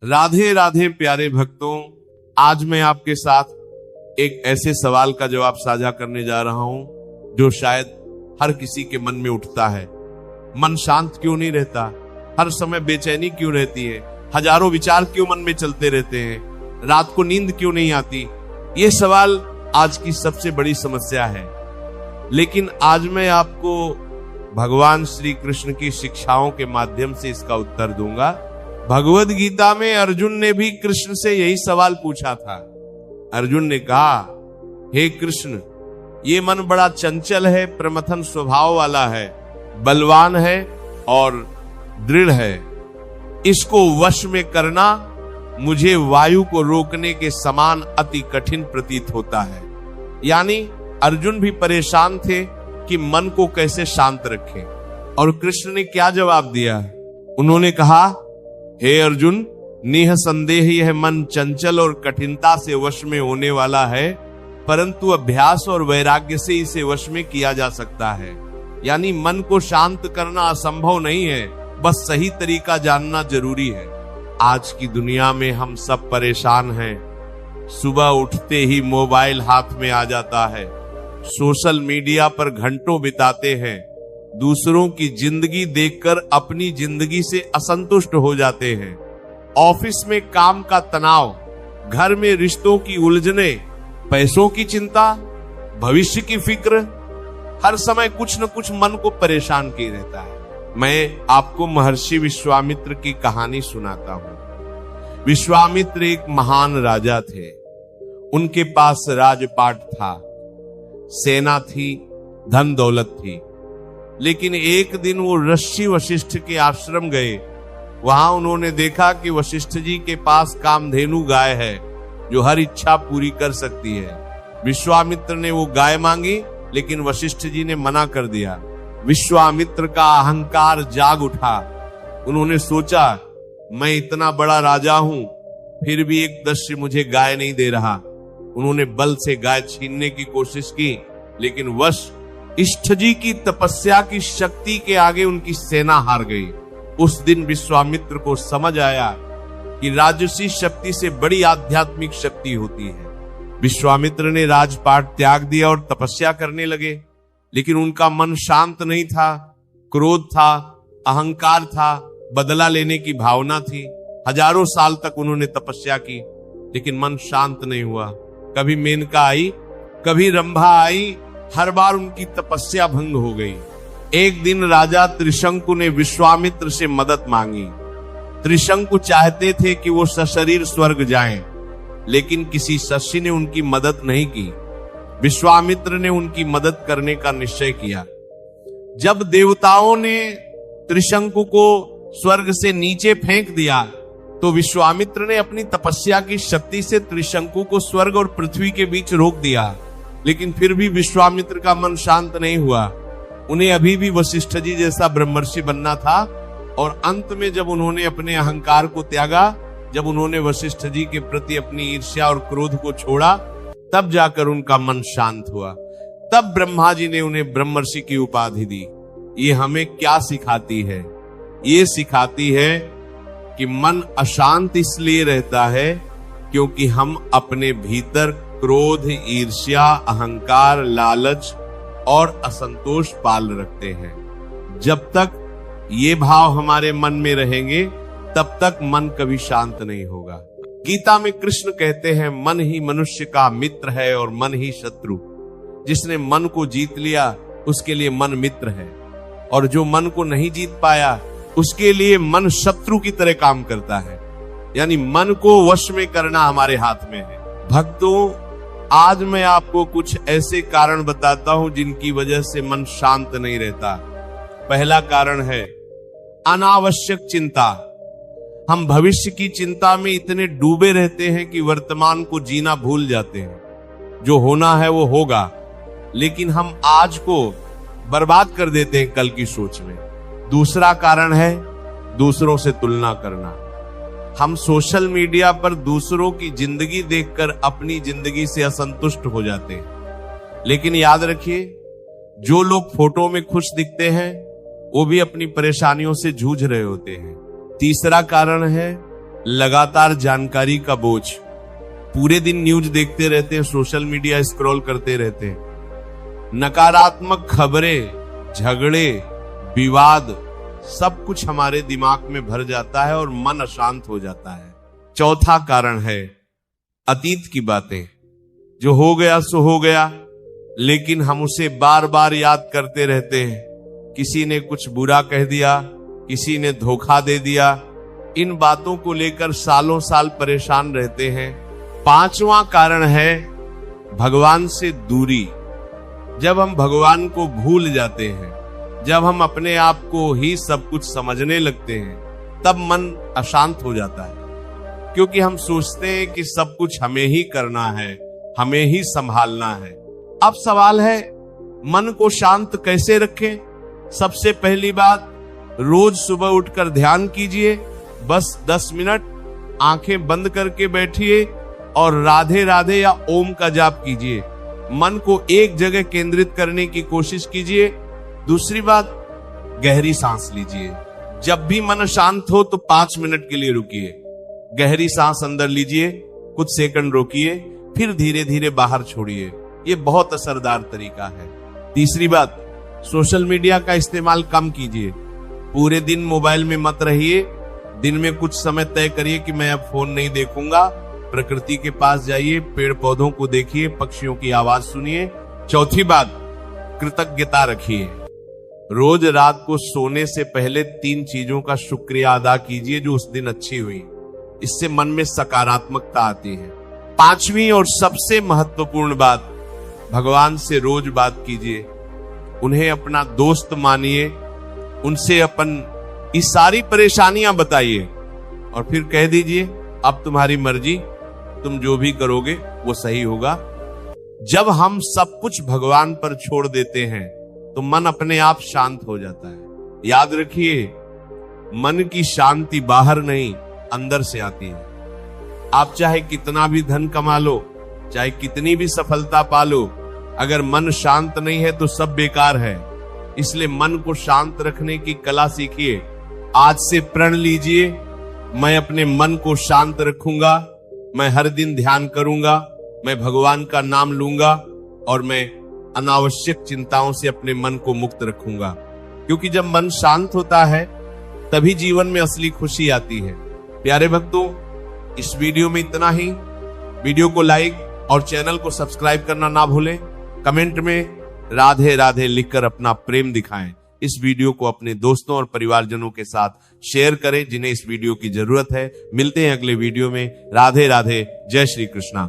राधे राधे प्यारे भक्तों, आज मैं आपके साथ एक ऐसे सवाल का जवाब साझा करने जा रहा हूं जो शायद हर किसी के मन में उठता है। मन शांत क्यों नहीं रहता? हर समय बेचैनी क्यों रहती है? हजारों विचार क्यों मन में चलते रहते हैं? रात को नींद क्यों नहीं आती? ये सवाल आज की सबसे बड़ी समस्या है। लेकिन आज मैं आपको भगवान श्री कृष्ण की शिक्षाओं के माध्यम से इसका उत्तर दूंगा। भगवद गीता में अर्जुन ने भी कृष्ण से यही सवाल पूछा था। अर्जुन ने कहा, हे कृष्ण, ये मन बड़ा चंचल है, प्रमथन स्वभाव वाला है, बलवान है और दृढ़ है। इसको वश में करना मुझे वायु को रोकने के समान अति कठिन प्रतीत होता है। यानी अर्जुन भी परेशान थे कि मन को कैसे शांत रखें। और कृष्ण ने क्या जवाब दिया? उन्होंने कहा, हे अर्जुन, निःसंदेह यह मन चंचल और कठिनता से वश में होने वाला है, परंतु अभ्यास और वैराग्य से इसे वश में किया जा सकता है। यानी मन को शांत करना असंभव नहीं है, बस सही तरीका जानना जरूरी है। आज की दुनिया में हम सब परेशान हैं। सुबह उठते ही मोबाइल हाथ में आ जाता है, सोशल मीडिया पर घंटों बिताते हैं, दूसरों की जिंदगी देखकर अपनी जिंदगी से असंतुष्ट हो जाते हैं। ऑफिस में काम का तनाव, घर में रिश्तों की उलझने, पैसों की चिंता, भविष्य की फिक्र, हर समय कुछ न कुछ मन को परेशान किए रहता है। मैं आपको महर्षि विश्वामित्र की कहानी सुनाता हूं। विश्वामित्र एक महान राजा थे। उनके पास राजपाट था, सेना थी, धन दौलत थी। लेकिन एक दिन वो ऋषि वशिष्ठ के आश्रम गए। वहां उन्होंने देखा कि वशिष्ठ जी के पास कामधेनु गाय है जो हर इच्छा पूरी कर सकती है। विश्वामित्र ने वो गाय मांगी, लेकिन वशिष्ठ जी ने मना कर दिया। विश्वामित्र का अहंकार जाग उठा। उन्होंने सोचा, मैं इतना बड़ा राजा हूं, फिर भी एक दस्यु मुझे गाय नहीं दे रहा। उन्होंने बल से गाय छीनने की कोशिश की, लेकिन वश इष्ट जी की तपस्या की शक्ति के आगे उनकी सेना हार गई। उस दिन विश्वामित्र को समझ आया कि राजसी शक्ति से बड़ी आध्यात्मिक शक्ति होती है। विश्वामित्र ने राजपाट त्याग दिया और तपस्या करने लगे। लेकिन उनका मन शांत नहीं था। क्रोध था, अहंकार था, बदला लेने की भावना थी। हजारों साल तक उन्होंने तपस्या की, लेकिन मन शांत नहीं हुआ। कभी मेनका आई, कभी रंभा आई, हर बार उनकी तपस्या भंग हो गई। एक दिन राजा त्रिशंकु ने विश्वामित्र से मदद मांगी। त्रिशंकु चाहते थे कि वो सशरीर स्वर्ग जाएं, लेकिन किसी ऋषि ने उनकी मदद नहीं की। विश्वामित्र ने उनकी मदद करने का निश्चय किया। जब देवताओं ने त्रिशंकु को स्वर्ग से नीचे फेंक दिया, तो विश्वामित्र ने अपनी तपस्या की शक्ति से त्रिशंकु को स्वर्ग और पृथ्वी के बीच रोक दिया। लेकिन फिर भी विश्वामित्र का मन शांत नहीं हुआ। उन्हें अभी भी वशिष्ठ जी जैसा ब्रह्मर्षि बनना था। और अंत में जब उन्होंने अपने अहंकार को त्यागा, जब उन्होंने वशिष्ठ जी के प्रति अपनी ईर्ष्या और क्रोध को छोड़ा, तब जाकर उनका मन शांत हुआ। तब ब्रह्मा जी ने उन्हें ब्रह्मर्षि की उपाधि दी। ये हमें क्या सिखाती है? ये सिखाती है कि मन अशांत इसलिए रहता है क्योंकि हम अपने भीतर क्रोध, ईर्ष्या, अहंकार, लालच और असंतोष पाल रखते हैं। जब तक ये भाव हमारे मन में रहेंगे, तब तक मन कभी शांत नहीं होगा। गीता में कृष्ण कहते हैं, मन ही मनुष्य का मित्र है और मन ही शत्रु। जिसने मन को जीत लिया, उसके लिए मन मित्र है, और जो मन को नहीं जीत पाया, उसके लिए मन शत्रु की तरह काम करता है। यानी मन को वश में करना हमारे हाथ में है। भक्तों, आज मैं आपको कुछ ऐसे कारण बताता हूं जिनकी वजह से मन शांत नहीं रहता। पहला कारण है अनावश्यक चिंता। हम भविष्य की चिंता में इतने डूबे रहते हैं कि वर्तमान को जीना भूल जाते हैं। जो होना है वो होगा, लेकिन हम आज को बर्बाद कर देते हैं कल की सोच में। दूसरा कारण है दूसरों से तुलना करना। हम सोशल मीडिया पर दूसरों की जिंदगी देखकर अपनी जिंदगी से असंतुष्ट हो जाते हैं। लेकिन याद रखिए, जो लोग फोटो में खुश दिखते हैं, वो भी अपनी परेशानियों से जूझ रहे होते हैं। तीसरा कारण है लगातार जानकारी का बोझ, पूरे दिन न्यूज देखते रहते हैं, सोशल मीडिया स्क्रॉल करते रहते हैं, नकारात्मक खबरें, झगड़े, विवाद, सब कुछ हमारे दिमाग में भर जाता है और मन अशांत हो जाता है। चौथा कारण है अतीत की बातें। जो हो गया सो हो गया, लेकिन हम उसे बार बार याद करते रहते हैं। किसी ने कुछ बुरा कह दिया, किसी ने धोखा दे दिया, इन बातों को लेकर सालों साल परेशान रहते हैं। पांचवा कारण है भगवान से दूरी। जब हम भगवान को भूल जाते हैं, जब हम अपने आप को ही सब कुछ समझने लगते हैं, तब मन अशांत हो जाता है, क्योंकि हम सोचते हैं कि सब कुछ हमें ही करना है, हमें ही संभालना है। अब सवाल है, मन को शांत कैसे रखें? सबसे पहली बात, रोज सुबह उठकर ध्यान कीजिए। बस 10 मिनट आंखें बंद करके बैठिए और राधे राधे या ओम का जाप कीजिए। मन को एक जगह केंद्रित करने की कोशिश कीजिए। दूसरी बात, गहरी सांस लीजिए। जब भी मन शांत हो तो 5 मिनट के लिए रुकिए, गहरी सांस अंदर लीजिए, कुछ सेकंड रोकिए, फिर धीरे धीरे बाहर छोड़िए। ये बहुत असरदार तरीका है। तीसरी बात, सोशल मीडिया का इस्तेमाल कम कीजिए। पूरे दिन मोबाइल में मत रहिए। दिन में कुछ समय तय करिए कि मैं अब फोन नहीं देखूंगा। प्रकृति के पास जाइए, पेड़ पौधों को देखिए, पक्षियों की आवाज सुनिए। चौथी बात, कृतज्ञता रखिए। रोज रात को सोने से पहले 3 चीजों का शुक्रिया अदा कीजिए जो उस दिन अच्छी हुई। इससे मन में सकारात्मकता आती है। पांचवी और सबसे महत्वपूर्ण बात, भगवान से रोज बात कीजिए। उन्हें अपना दोस्त मानिए, उनसे अपन ये सारी परेशानियां बताइए और फिर कह दीजिए, अब तुम्हारी मर्जी, तुम जो भी करोगे वो सही होगा। जब हम सब कुछ भगवान पर छोड़ देते हैं तो मन अपने आप शांत हो जाता है। याद रखिए, मन की शांति बाहर नहीं, अंदर से आती है। आप चाहे कितना भी धन कमा लो, चाहे कितनी भी सफलता पा लो, अगर मन शांत नहीं है तो सब बेकार है। इसलिए मन को शांत रखने की कला सीखिए। आज से प्रण लीजिए, मैं अपने मन को शांत रखूंगा, मैं हर दिन ध्यान करूंगा, मैं भगवान का नाम लूंगा और मैं अनावश्यक चिंताओं से अपने मन को मुक्त रखूंगा। क्योंकि जब मन शांत होता है तभी जीवन में असली खुशी आती है। प्यारे भक्तों, इस वीडियो में इतना ही। वीडियो को लाइक और चैनल को सब्सक्राइब करना ना भूलें। कमेंट में राधे राधे लिखकर अपना प्रेम दिखाएं। इस वीडियो को अपने दोस्तों और परिवारजनों के साथ शेयर करें जिन्हें इस वीडियो की जरूरत है। मिलते हैं अगले वीडियो में। राधे राधे, जय श्री कृष्णा।